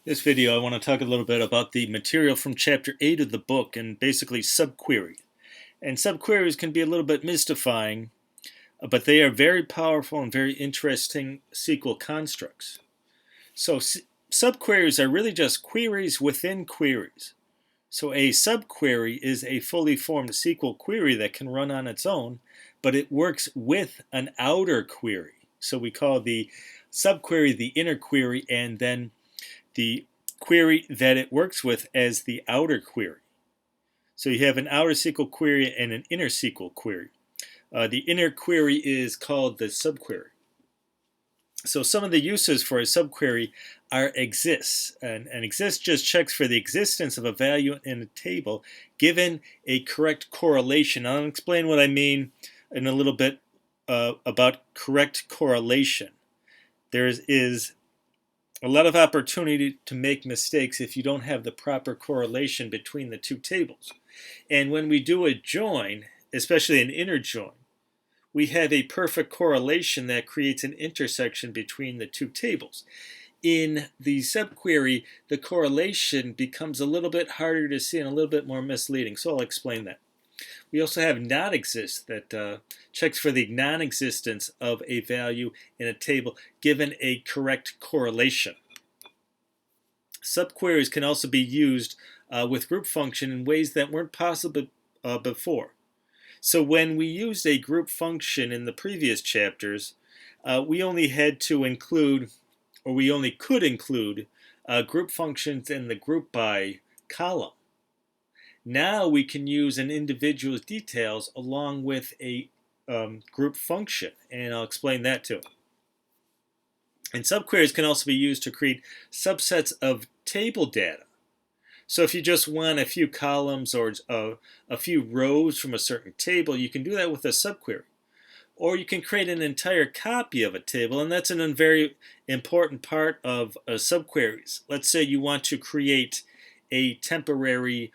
This video, I want to talk a little bit about the material from Chapter 8 of the book and basically subquery. And subqueries can be a little bit mystifying, but they are very powerful and very interesting SQL constructs. So subqueries are really just queries within queries. So a subquery is a fully formed SQL query that can run on its own, but it works with an outer query. So we call the subquery the inner query, and then the query that it works with as the outer query. So you have an outer SQL query and an inner SQL query. The inner query is called the subquery. So some of the uses for a subquery are exists. And exists just checks for the existence of a value in a table given a correct correlation. I'll explain what I mean in a little bit about correct correlation. There is a lot of opportunity to make mistakes if you don't have the proper correlation between the two tables. And when we do a join, especially an inner join, we have a perfect correlation that creates an intersection between the two tables. In the subquery, the correlation becomes a little bit harder to see and a little bit more misleading, so I'll explain that. We also have not exist that checks for the non-existence of a value in a table given a correct correlation. Subqueries can also be used with group function in ways that weren't possible before. So when we used a group function in the previous chapters, we only had to include, or we only could include, group functions in the group by column. Now we can use an individual's details along with a group function, and I'll explain that too. And subqueries can also be used to create subsets of table data. So if you just want a few columns or a few rows from a certain table, you can do that with a subquery. Or you can create an entire copy of a table, and that's a very important part of subqueries. Let's say you want to create a temporary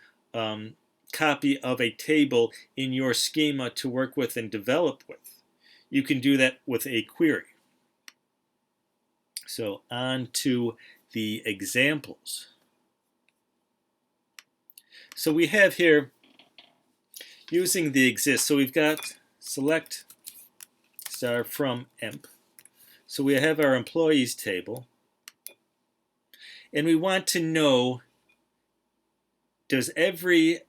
copy of a table in your schema to work with and develop with. You can do that with a query. So on to the examples. So we have here using the exist. So we've got select star from emp. So we have our employees table. And we want to know, does every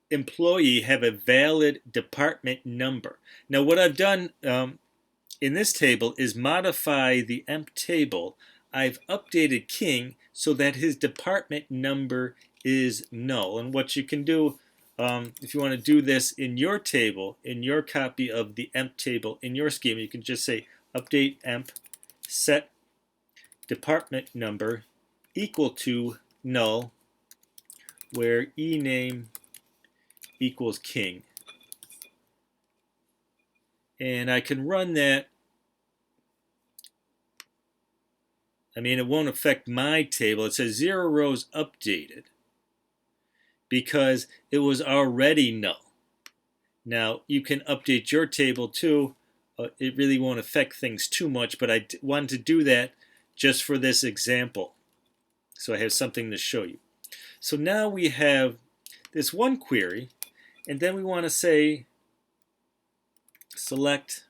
employee have a valid department number? Now what I've done in this table is modify the emp table. I've updated King so that his department number is null. And what you can do if you want to do this in your table, in your copy of the emp table, in your schema, you can just say update emp set department number equal to null, where ename equals King. And I can run that. I mean, it won't affect my table. It says 0 rows updated because it was already null. Now, you can update your table too. It really won't affect things too much, but I wanted to do that just for this example, so I have something to show you. So now we have this one query, and then we want to say select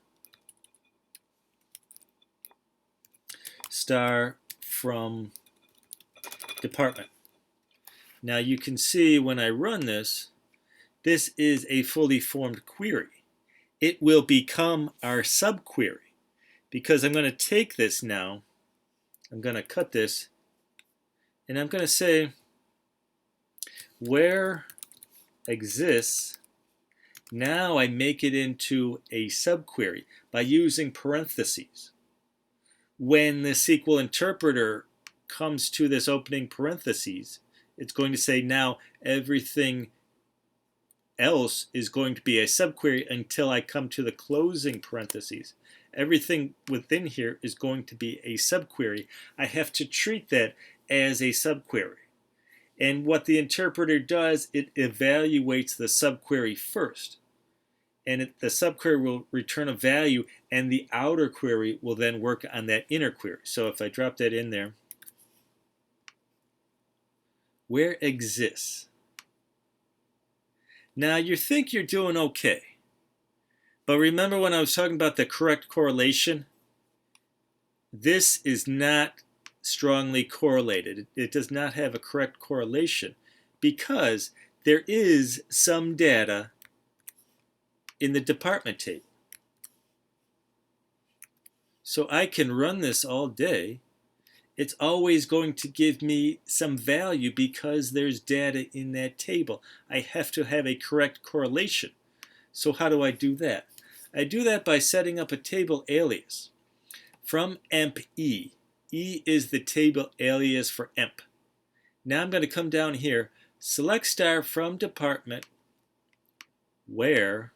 star from department. Now you can see when I run this, this is a fully formed query. It will become our subquery because I'm going to take this now, I'm going to cut this, and I'm going to say where exists. Now I make it into a subquery by using parentheses. When the SQL interpreter comes to this opening parentheses, it's going to say now everything else is going to be a subquery until I come to the closing parentheses. Everything within here is going to be a subquery. I have to treat that as a subquery. And what the interpreter does, it evaluates the subquery first. And the subquery will return a value, and the outer query will then work on that inner query. So if I drop that in there, where exists. Now you think you're doing okay, but remember when I was talking about the correct correlation? This is not strongly correlated. It does not have a correct correlation because there is some data in the department table. So I can run this all day. It's always going to give me some value because there's data in that table. I have to have a correct correlation. So how do I do that? I do that by setting up a table alias from emp e. E is the table alias for emp. Now I'm going to come down here, select star from department where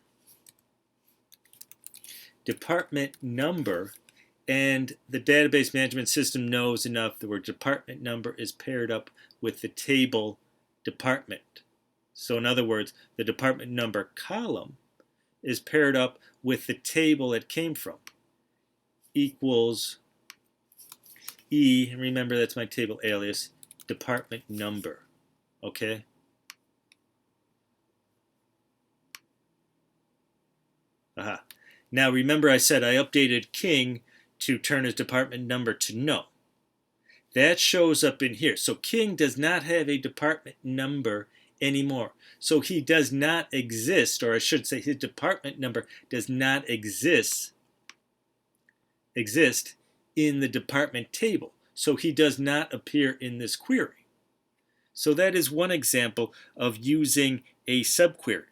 department number, and the database management system knows enough that where department number is paired up with the table department. So in other words, the department number column is paired up with the table it came from, equals E, and remember that's my table alias, department number, okay? Aha. Now remember I said I updated King to turn his department number to no. That shows up in here. So King does not have a department number anymore. So he does not exist, or I should say his department number does not exist in the department table. So he does not appear in this query. So that is one example of using a subquery.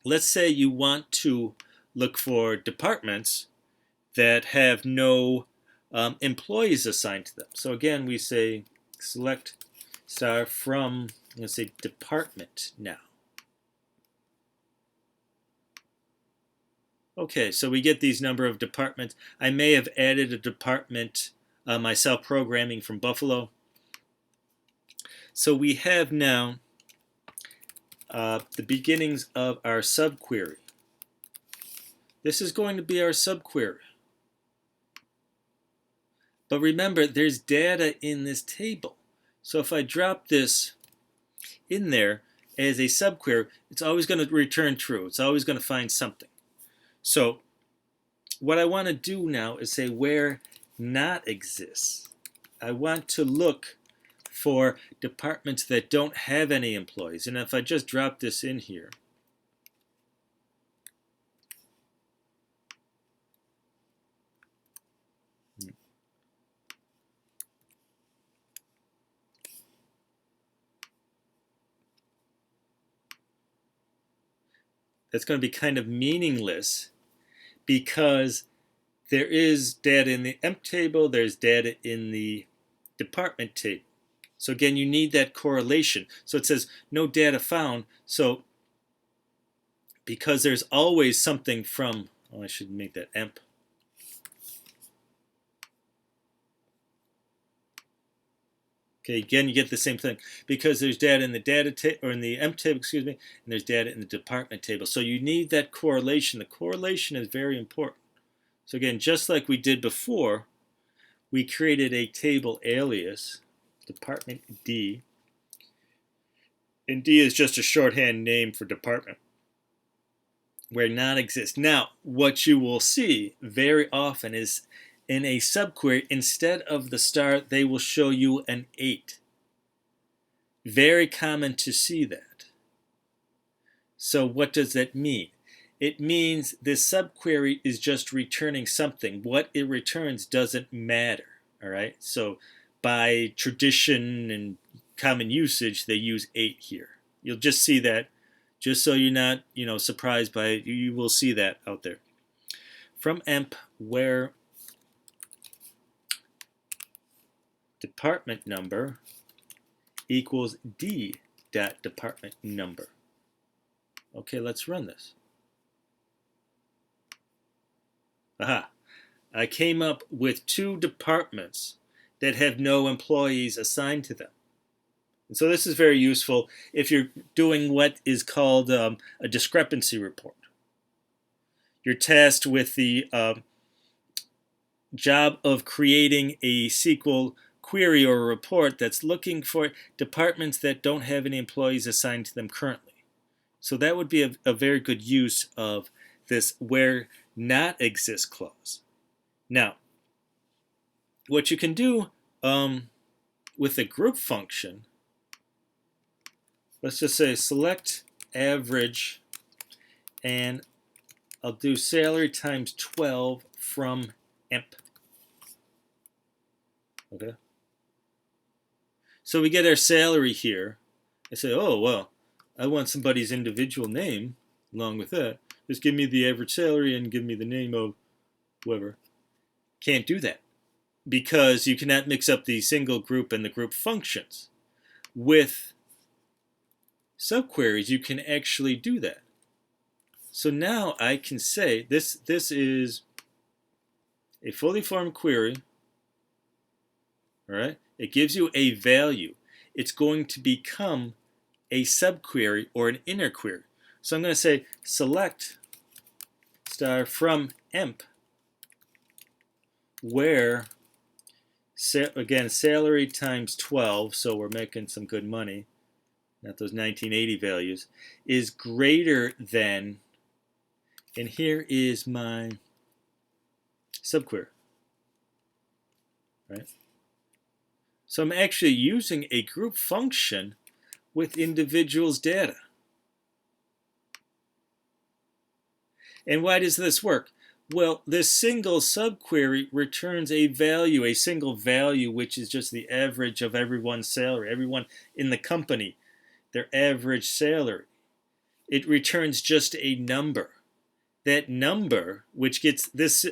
Let's say you want to look for departments that have no employees assigned to them. So again, we say select star from, let's say, department now. Okay, so we get these number of departments. I may have added a department myself, programming from Buffalo. So we have now the beginnings of our subquery. This is going to be our subquery. But remember, there's data in this table. So if I drop this in there as a subquery, it's always going to return true. It's always going to find something. So what I want to do now is say where not exists. I want to look for departments that don't have any employees. And if I just drop this in here, that's going to be kind of meaningless because there is data in the emp table, there's data in the department table. So again, you need that correlation. So it says no data found. So because there's always something from, oh, I should make that emp. Okay, again, you get the same thing because there's data in the data table, or in the emp table, excuse me, and there's data in the department table. So you need that correlation. The correlation is very important. So again, just like we did before, we created a table alias, department D, and D is just a shorthand name for department, where not exists. Now, what you will see very often is in a subquery, instead of the star, they will show you an 8. Very common to see that. So what does that mean? It means this subquery is just returning something. What it returns doesn't matter. All right. So by tradition and common usage, they use 8 here. You'll just see that, just so you're not, surprised by it. You will see that out there. From emp where department number equals d dot department number. Okay, let's run this. Aha. I came up with 2 departments that have no employees assigned to them. And so this is very useful if you're doing what is called a discrepancy report. You're tasked with the job of creating a SQL query or a report that's looking for departments that don't have any employees assigned to them currently. So that would be a very good use of this where not exists clause. Now, what you can do with the group function, let's just say select average, and I'll do salary times 12 from emp. Okay. So we get our salary here. I say, oh, well, I want somebody's individual name along with that. Just give me the average salary and give me the name of whoever. Can't do that because you cannot mix up the single group and the group functions. With subqueries, you can actually do that. So now I can say this is a fully formed query. All right? It gives you a value. It's going to become a subquery or an inner query. So I'm going to say select star from emp where, again, salary times 12, so we're making some good money, not those 1980 values, is greater than, and here is my subquery. Right? So I'm actually using a group function with individuals' data. And why does this work? Well, this single subquery returns a value, a single value, which is just the average of everyone's salary, everyone in the company, their average salary. It returns just a number. That number, which gets this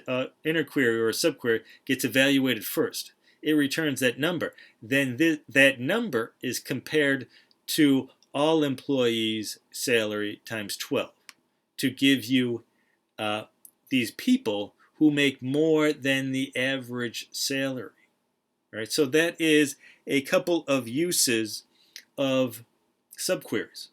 inner query or subquery, gets evaluated first. It returns that number. Then that number is compared to all employees' salary times 12 to give you these people who make more than the average salary. Right? So that is a couple of uses of subqueries.